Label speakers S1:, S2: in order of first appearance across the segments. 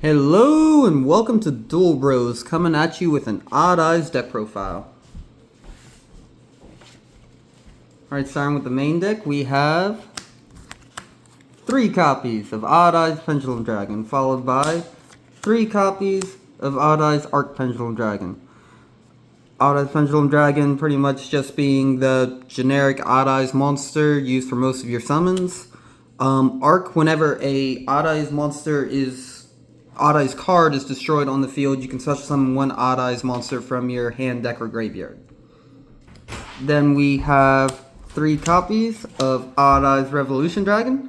S1: Hello and welcome to Duel Bros, coming at you with an Odd Eyes deck profile. Alright, starting with the main deck, we have 3 copies of Odd Eyes Pendulum Dragon, followed by 3 copies of Odd Eyes Arc Pendulum Dragon. Odd Eyes Pendulum Dragon pretty much just being the generic Odd Eyes monster used for most of your summons. Arc, whenever a Odd Eyes Odd Eyes card is destroyed on the field, you can special summon one Odd Eyes monster from your hand, deck, or graveyard. Then we have 3 copies of Odd Eyes Revolution Dragon.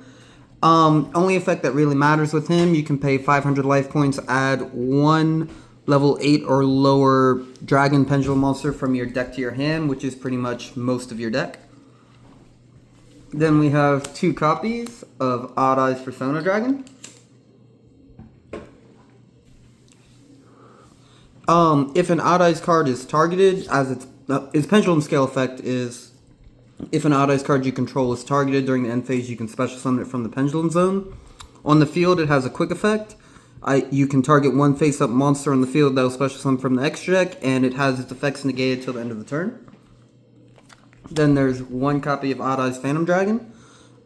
S1: Only effect that really matters with him, you can pay 500 life points, add 1 level 8 or lower Dragon Pendulum monster from your deck to your hand, which is pretty much most of your deck. Then we have 2 copies of Odd Eyes Persona Dragon. If an Odd Eyes card is targeted, as its pendulum scale effect is, if an Odd Eyes card you control is targeted during the end phase, you can special summon it from the pendulum zone. On the field, it has a quick effect. You can target one face-up monster on the field that will special summon from the extra deck, and it has its effects negated till the end of the turn. Then there's 1 copy of Odd Eyes Phantom Dragon.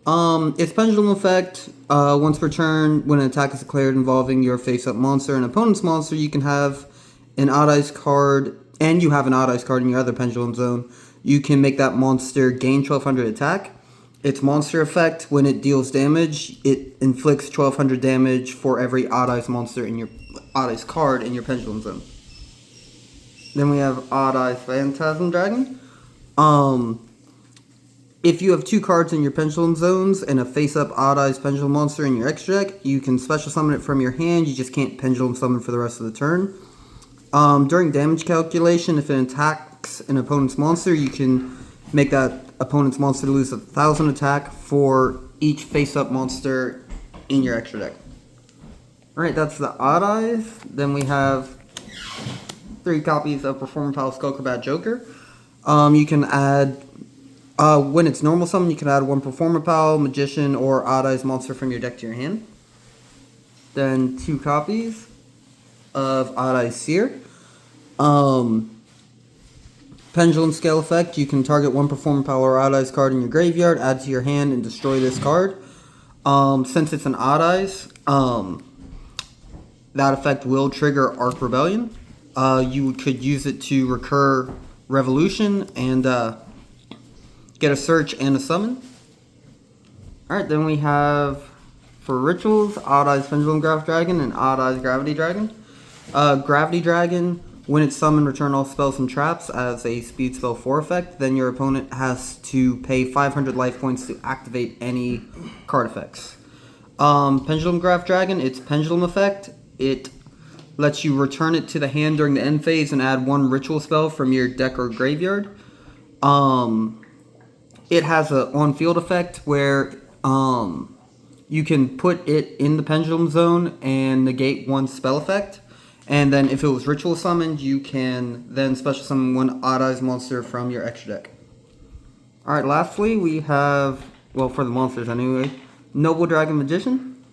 S1: Its pendulum effect, once per turn, when an attack is declared involving your face-up monster and opponent's monster, you can have an Odd Eyes card, and you have an Odd Eyes card in your other pendulum zone, you can make that monster gain 1200 attack. Its monster effect, when it deals damage, it inflicts 1200 damage for every Odd Eyes monster in your Odd Eyes card in your pendulum zone. Then we have Odd Eyes Phantasm Dragon. If you have 2 cards in your pendulum zones and a face-up Odd Eyes pendulum monster in your extra deck, you can special summon it from your hand. You just can't pendulum summon for the rest of the turn. During damage calculation, if it attacks an opponent's monster, you can make that opponent's monster lose 1000 attack for each face-up monster in your extra deck. Alright, that's the Odd Eyes. Then we have 3 copies of Performer Pal Skullcrobat Joker. You can add, when it's normal summon, you can add 1 Performer Pal, Magician, or Odd Eyes monster from your deck to your hand. Then 2 copies of Odd Eyes Seer. Pendulum scale effect, you can target 1 Performer Pal or Odd Eyes card in your graveyard, add to your hand, and destroy this card. Since it's an Odd Eyes, that effect will trigger Arc Rebellion. You could use it to recur Revolution and get a search and a summon. Alright, then we have, for rituals, Odd Eyes Pendulum Graph Dragon and Odd Eyes Gravity Dragon. Gravity Dragon, when it's summoned, return all spells and traps as a speed spell 4 effect. Then your opponent has to pay 500 life points to activate any card effects. Pendulum Graph Dragon, its pendulum effect, it lets you return it to the hand during the end phase and add 1 ritual spell from your deck or graveyard. It has an on-field effect where you can put it in the pendulum zone and negate 1 spell effect. And then if it was ritual summoned, you can then special summon 1 Odd Eyes monster from your extra deck. Alright, lastly we have, well, for the monsters anyway, Noble Dragon Magician.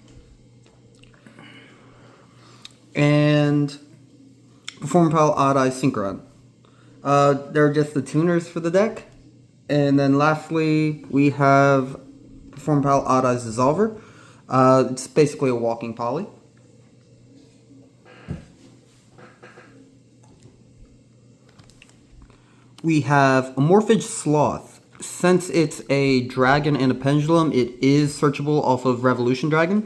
S1: And Performer Pal Odd Eyes Synchron. They're just the tuners for the deck. And then lastly, we have Performer Pal Odd Eyes Dissolver. It's basically a walking poly. We have Amorphage Sloth. Since it's a dragon and a pendulum, it is searchable off of Revolution Dragon.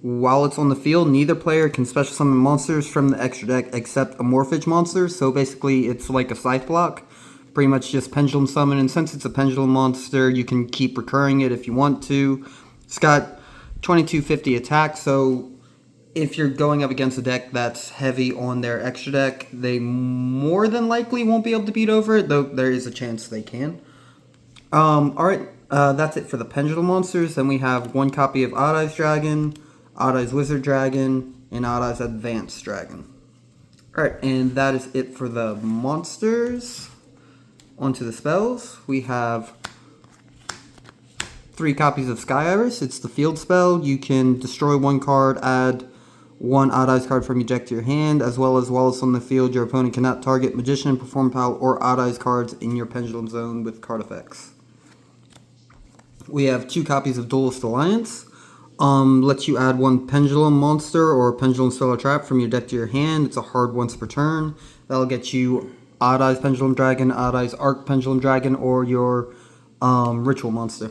S1: While it's on the field, neither player can special summon monsters from the extra deck except Amorphage monsters. So basically, it's like a scythe block. Pretty much just pendulum summon. And since it's a pendulum monster, you can keep recurring it if you want to. It's got 2250 attack, so if you're going up against a deck that's heavy on their extra deck, they more than likely won't be able to beat over it, though there is a chance they can. Alright, that's it for the pendulum monsters. Then we have 1 copy of Odd Eyes Dragon, Odd Eyes Wizard Dragon, and Odd Eyes Advanced Dragon. Alright, and that is it for the monsters. Onto the spells. We have 3 copies of Sky Iris. It's the field spell. You can destroy 1 card, add one Odd Eyes card from your deck to your hand, as well as while it's on the field, your opponent cannot target Magician, Perform Pal, or Odd Eyes cards in your Pendulum Zone with card effects. We have 2 copies of Duelist Alliance. Lets you add 1 Pendulum Monster or Pendulum Stellar Trap from your deck to your hand. It's a hard once per turn. That'll get you Odd Eyes Pendulum Dragon, Odd Eyes Arc Pendulum Dragon, or your Ritual Monster.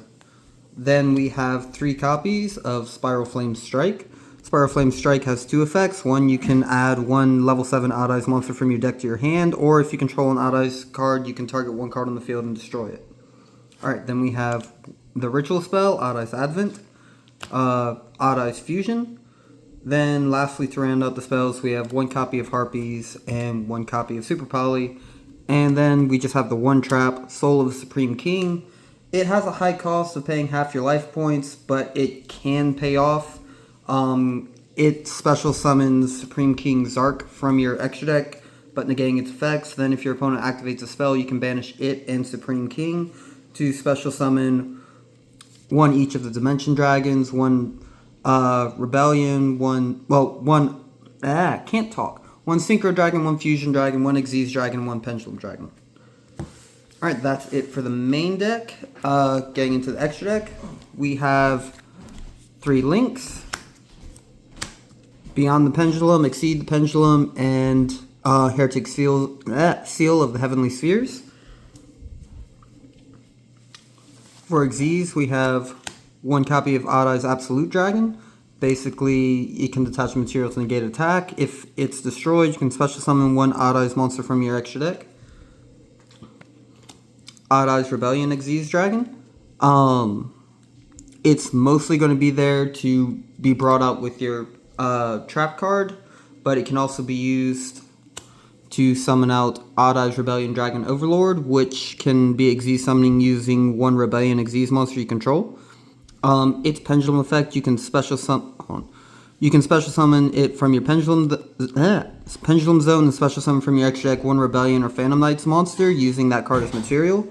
S1: Then we have 3 copies of Spiral Flame Strike. Spiral Flame Strike has 2 effects. One, you can add 1 level 7 Odd Eyes monster from your deck to your hand, or if you control an Odd Eyes card, you can target 1 card on the field and destroy it. Alright, then we have the Ritual spell, Odd Eyes Advent, Odd Eyes Fusion. Then lastly, to round out the spells, we have 1 copy of Harpies and 1 copy of Super Poly. And then we just have the 1 trap, Soul of the Supreme King. It has a high cost of paying half your life points, but it can pay off. It special summons Supreme King Zark from your extra deck, but negating its effects. Then if your opponent activates a spell, you can banish it and Supreme King to special summon 1 each of the Dimension Dragons, 1 Rebellion, 1 Synchro Dragon, 1 Fusion Dragon, 1 Xyz Dragon, 1 Pendulum Dragon. Alright, that's it for the main deck. Getting into the extra deck, we have 3 links. Beyond the Pendulum, Exceed the Pendulum, and Heretic Seal of the Heavenly Spheres. For Xyz, we have 1 copy of Odd Eyes Absolute Dragon. Basically, it can detach material to negate attack. If it's destroyed, you can special summon 1 Odd Eyes monster from your extra deck. Odd Eyes Rebellion Xyz Dragon. It's mostly going to be there to be brought out with your trap card, but it can also be used to summon out Odd Eyes Rebellion Dragon Overlord, which can be Xyz summoning using 1 Rebellion Xyz monster you control. Its Pendulum effect, you can special summon it from your Pendulum Zone and special summon from your extra deck 1 Rebellion or Phantom Knights monster using that card as material.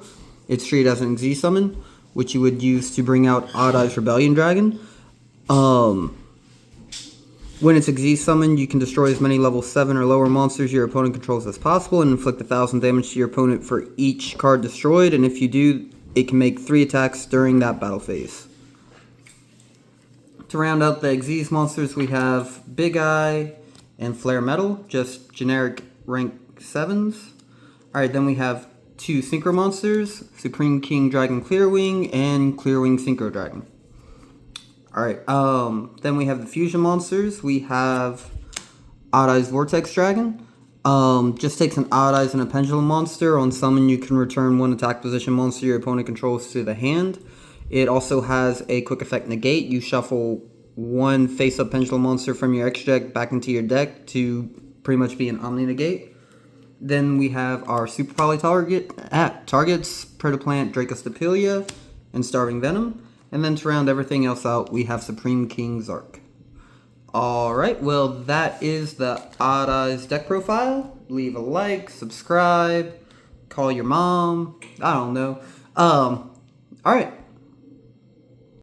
S1: It's treated as an Xyz summon, which you would use to bring out Odd Eyes Rebellion Dragon. When it's Xyz summoned, you can destroy as many level 7 or lower monsters your opponent controls as possible and inflict 1,000 damage to your opponent for each card destroyed, and if you do, it can make 3 attacks during that battle phase. To round out the Xyz monsters, we have Big Eye and Flare Metal, just generic rank 7s. Alright, then we have 2 Synchro monsters, Supreme King Dragon Clearwing and Clearwing Synchro Dragon. Alright, then we have the Fusion monsters. We have Odd Eyes Vortex Dragon. Just takes an Odd Eyes and a Pendulum monster. On summon, you can return 1 attack position monster your opponent controls to the hand. It also has a quick effect negate. You shuffle 1 face-up Pendulum monster from your extra deck back into your deck to pretty much be an Omni negate. Then we have our Super Poly targets, Predaplant, Dracostapelia, and Starving Venom. And then to round everything else out, we have Supreme King Zark. Alright, well that is the Odd Eyes deck profile. Leave a like, subscribe, call your mom, I don't know. Alright.